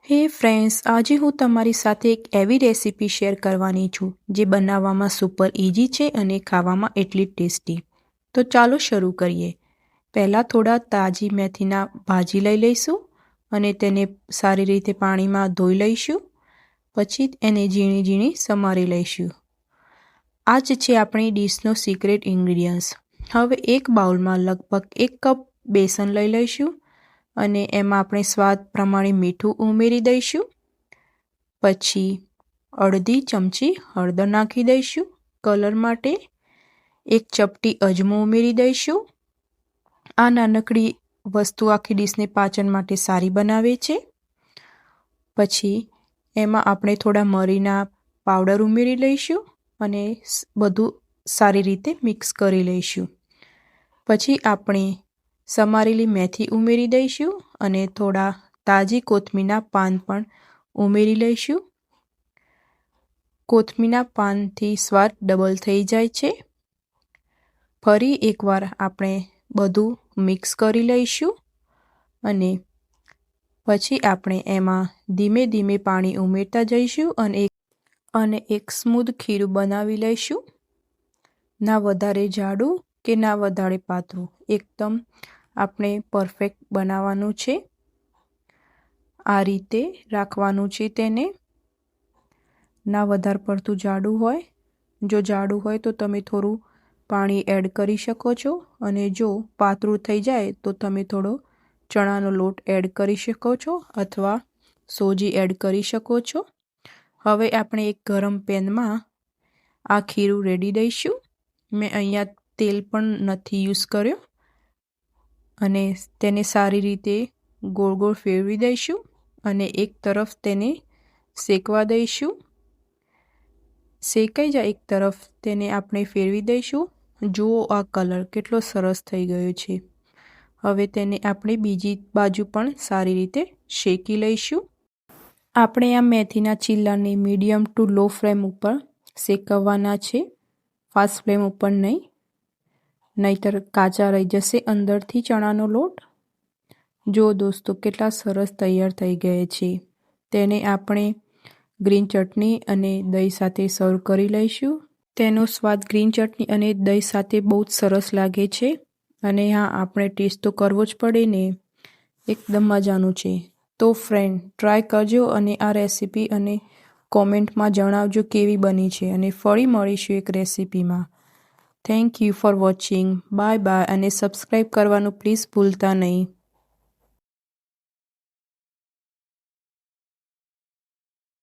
હે ફ્રેન્ડ્સ, આજે હું તમારી સાથે એક એવી રેસીપી શેર કરવાની છું જે બનાવવામાં સુપર ઇઝી છે અને ખાવામાં એટલી ટેસ્ટી. તો ચાલો શરૂ કરીએ. પહેલાં થોડા તાજી મેથીના ભાજી લઈ લઈશું અને તેને સારી રીતે પાણીમાં ધોઈ લઈશું. પછી એને ઝીણી ઝીણી સમારી લઈશું. આ જ છે આપણી ડીશનો સિક્રેટ ઇન્ગ્રીડિયન્ટ્સ. હવે એક બાઉલમાં લગભગ 1 કપ બેસન લઈ લઈશું અને એમાં આપણે સ્વાદ પ્રમાણે મીઠું ઉમેરી દઈશું. પછી અડધી ચમચી હળદર નાખી દઈશું કલર માટે. 1 ચપટી અજમો ઉમેરી દઈશું. આ નાનકડી વસ્તુ આખી ડીશને પાચન માટે સારી બનાવે છે. પછી એમાં આપણે થોડા મરીના પાવડર ઉમેરી લઈશું અને બધું સારી રીતે મિક્સ કરી લઈશું. પછી આપણે સમારેલી મેથી ઉમેરી દઈશું અને થોડા તાજી કોથમીરના પાન પણ ઉમેરી લઈશું. કોથમીરના પાનથી સ્વાદ ડબલ થઈ જાય છે. ફરી એકવાર આપણે બધું મિક્સ કરી લઈશું અને પછી આપણે એમાં ધીમે ધીમે પાણી ઉમેરતા જઈશું અને એક સ્મૂધ ખીરું બનાવી લઈશું. ના વધારે જાડું કે ના વધારે પાતળું, એકદમ આપણે પરફેક્ટ બનાવવાનું છે. આ રીતે રાખવાનું છે તેને. ના વધારે પડતું જાડું હોય. જો જાડું હોય તો તમે થોડું પાણી એડ કરી શકો છો અને જો પાતળું થઈ જાય તો તમે થોડો ચણાનો લોટ એડ કરી શકો છો અથવા સોજી એડ કરી શકો છો. હવે આપણે એક ગરમ પેનમાં આ ખીરું રેડી દઈશું. મેં અહીંયા તેલ પણ નથી યુઝ કર્યો અને તેને સારી રીતે ગોળ ગોળ ફેરવી દઈશું અને એક તરફ તેને શેકવા દઈશું. શેકાઈ જાય એક તરફ તેને આપણે ફેરવી દઈશું. જુઓ આ કલર કેટલો સરસ થઈ ગયો છે. હવે તેને આપણે બીજી બાજુ પણ સારી રીતે શેકી લઈશું. આપણે આ મેથીના ચીલાને મીડિયમ ટુ લો ફ્લેમ ઉપર શેકવવાના છે, ફાસ્ટ ફ્લેમ ઉપર નહીં, નહીંતર કાચા રહી જશે અંદરથી ચણાનો લોટ. જો દોસ્તો કેટલા સરસ તૈયાર થઈ ગયા છે. તેને આપણે ગ્રીન ચટણી અને દહીં સાથે સર્વ કરી લઈશું. તેનો સ્વાદ ગ્રીન ચટણી અને દહીં સાથે બહુ જ સરસ લાગે છે અને હા, આપણે ટેસ્ટ તો કરવો જ પડે ને, એકદમ મજાનું છે. તો ફ્રેન્ડ, ટ્રાય કરજો અને આ રેસીપી અને કોમેન્ટમાં જણાવજો કેવી બની છે અને ફરી મળીશું એક રેસીપીમાં. Thank you for watching. Bye bye અને સબસ્ક્રાઈબ કરવાનું પ્લીઝ ભૂલતા નહીં.